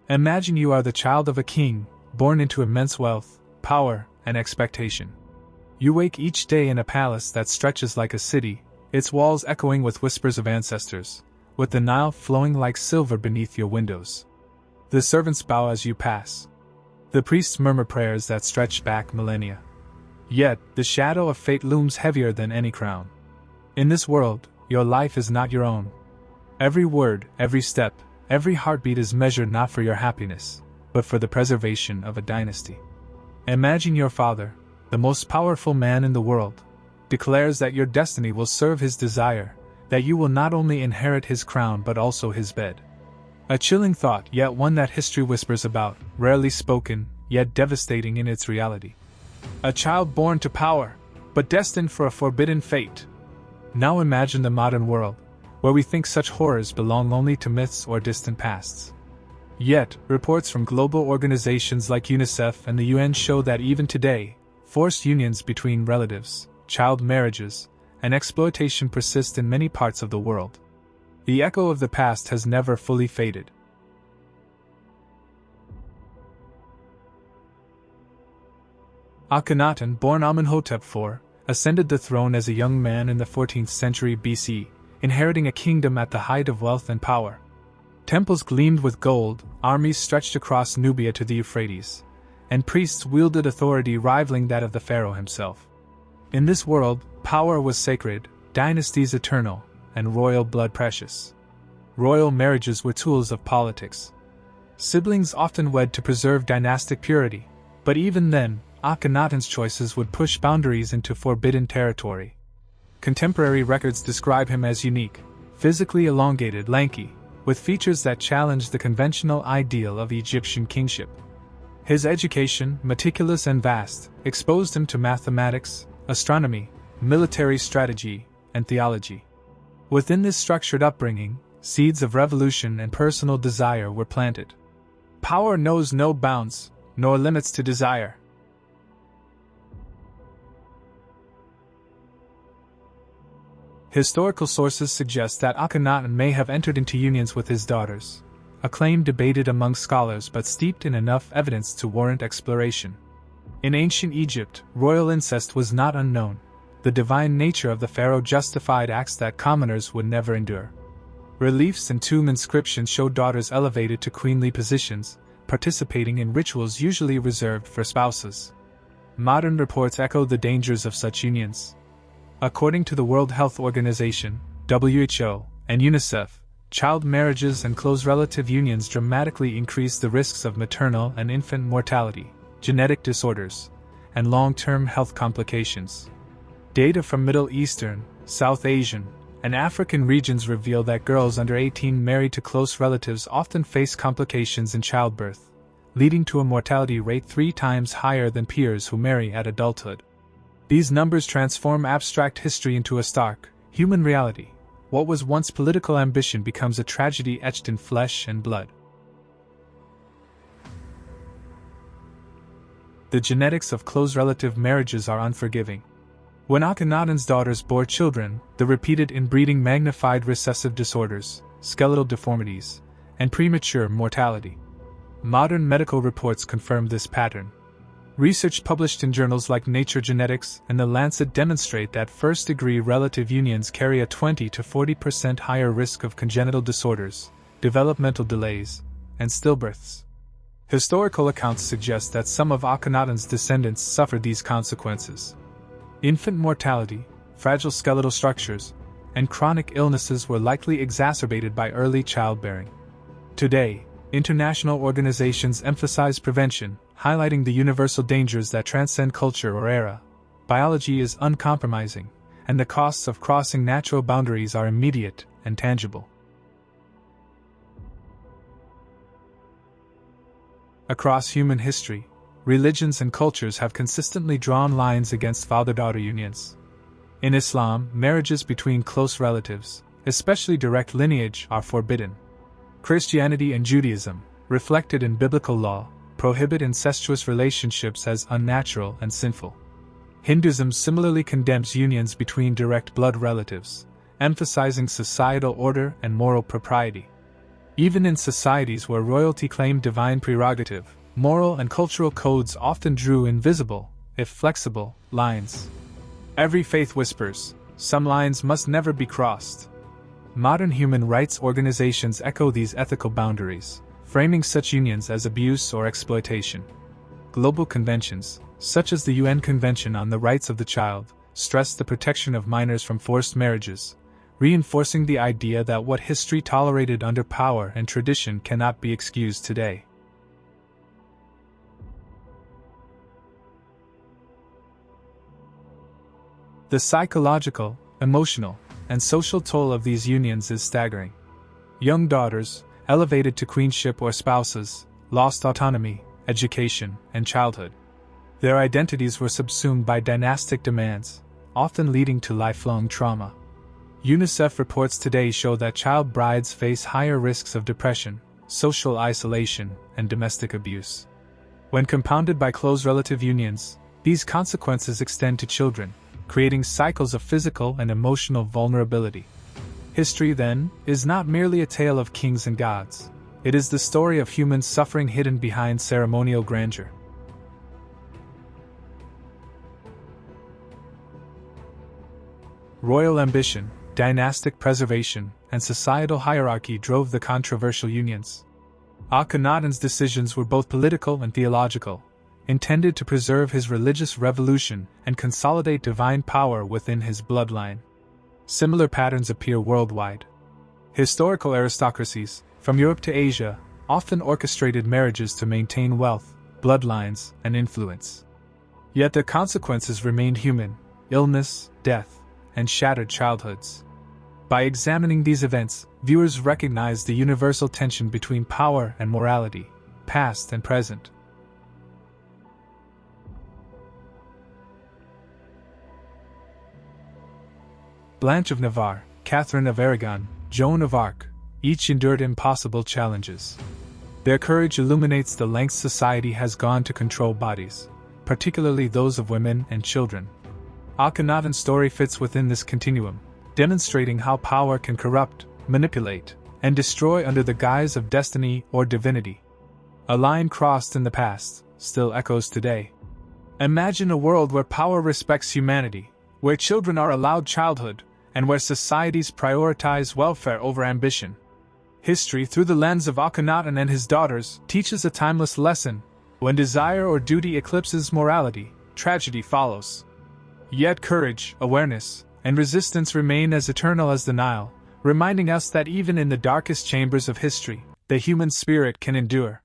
Imagine you are the child of a king, born into immense wealth, power, and expectation. You wake each day in a palace that stretches like a city, its walls echoing with whispers of ancestors, with the Nile flowing like silver beneath your windows. The servants bow as you pass. The priests murmur prayers that stretch back millennia. Yet, the shadow of fate looms heavier than any crown. In this world, your life is not your own. Every word, every step, every heartbeat is measured not for your happiness, but for the preservation of a dynasty. Imagine your father, the most powerful man in the world, declares that your destiny will serve his desire, that you will not only inherit his crown but also his bed. A chilling thought, yet one that history whispers about, rarely spoken, yet devastating in its reality. A child born to power, but destined for a forbidden fate. Now imagine the modern world, where we think such horrors belong only to myths or distant pasts. Yet, reports from global organizations like UNICEF and the UN show that even today, forced unions between relatives, child marriages, and exploitation persist in many parts of the world. The echo of the past has never fully faded. Akhenaten, born Amenhotep IV, ascended the throne as a young man in the 14th century BC, inheriting a kingdom at the height of wealth and power. Temples gleamed with gold, armies stretched across Nubia to the Euphrates, and priests wielded authority rivaling that of the pharaoh himself. In this world, power was sacred, dynasties eternal, and royal blood precious. Royal marriages were tools of politics. Siblings often wed to preserve dynastic purity, but even then, Akhenaten's choices would push boundaries into forbidden territory. Contemporary records describe him as unique, physically elongated, lanky, with features that challenge the conventional ideal of Egyptian kingship. His education, meticulous and vast, exposed him to mathematics, astronomy, military strategy, and theology. Within this structured upbringing, seeds of revolution and personal desire were planted. Power knows no bounds, nor limits to desire. Historical sources suggest that Akhenaten may have entered into unions with his daughters, a claim debated among scholars but steeped in enough evidence to warrant exploration. In ancient Egypt, royal incest was not unknown. The divine nature of the pharaoh justified acts that commoners would never endure. Reliefs and tomb inscriptions show daughters elevated to queenly positions, participating in rituals usually reserved for spouses. Modern reports echo the dangers of such unions. According to the World Health Organization, WHO, and UNICEF, child marriages and close relative unions dramatically increase the risks of maternal and infant mortality, genetic disorders, and long-term health complications. Data from Middle Eastern, South Asian, and African regions reveal that girls under 18 married to close relatives often face complications in childbirth, leading to a mortality rate 3 times higher than peers who marry at adulthood. These numbers transform abstract history into a stark, human reality. What was once political ambition becomes a tragedy etched in flesh and blood. The genetics of close relative marriages are unforgiving. When Akhenaten's daughters bore children, the repeated inbreeding magnified recessive disorders, skeletal deformities, and premature mortality. Modern medical reports confirm this pattern. Research published in journals like Nature Genetics and The Lancet demonstrate that first-degree relative unions carry a 20 to 40% higher risk of congenital disorders, developmental delays, and stillbirths. Historical accounts suggest that some of Akhenaten's descendants suffered these consequences. Infant mortality, fragile skeletal structures, and chronic illnesses were likely exacerbated by early childbearing. Today, international organizations emphasize prevention, highlighting the universal dangers that transcend culture or era. Biology is uncompromising, and the costs of crossing natural boundaries are immediate and tangible. Across human history, religions and cultures have consistently drawn lines against father-daughter unions. In Islam, marriages between close relatives, especially direct lineage, are forbidden. Christianity and Judaism, reflected in biblical law, prohibit incestuous relationships as unnatural and sinful. Hinduism similarly condemns unions between direct blood relatives, emphasizing societal order and moral propriety. Even in societies where royalty claimed divine prerogative, moral and cultural codes often drew invisible, if flexible, lines. Every faith whispers, some lines must never be crossed. Modern human rights organizations echo these ethical boundaries, framing such unions as abuse or exploitation. Global conventions, such as the UN Convention on the Rights of the Child, stress the protection of minors from forced marriages, reinforcing the idea that what history tolerated under power and tradition cannot be excused today. The psychological, emotional, and social toll of these unions is staggering. Young daughters, elevated to queenship or spouses, lost autonomy, education, and childhood. Their identities were subsumed by dynastic demands, often leading to lifelong trauma. UNICEF reports today show that child brides face higher risks of depression, social isolation, and domestic abuse. When compounded by close relative unions, these consequences extend to children, creating cycles of physical and emotional vulnerability. History, then, is not merely a tale of kings and gods. It is the story of human suffering hidden behind ceremonial grandeur. Royal ambition, dynastic preservation, and societal hierarchy drove the controversial unions. Akhenaten's decisions were both political and theological, intended to preserve his religious revolution and consolidate divine power within his bloodline. Similar patterns appear worldwide. Historical aristocracies, from Europe to Asia, often orchestrated marriages to maintain wealth, bloodlines, and influence. Yet the consequences remained human: illness, death, and shattered childhoods. By examining these events, viewers recognize the universal tension between power and morality, past and present. Blanche of Navarre, Catherine of Aragon, Joan of Arc, each endured impossible challenges. Their courage illuminates the lengths society has gone to control bodies, particularly those of women and children. Akhenaten's story fits within this continuum, demonstrating how power can corrupt, manipulate, and destroy under the guise of destiny or divinity. A line crossed in the past still echoes today. Imagine a world where power respects humanity, where children are allowed childhood, and where societies prioritize welfare over ambition. History, through the lens of Akhenaten and his daughters, teaches a timeless lesson: when desire or duty eclipses morality, tragedy follows. Yet courage, awareness, and resistance remain as eternal as the Nile, reminding us that even in the darkest chambers of history, the human spirit can endure.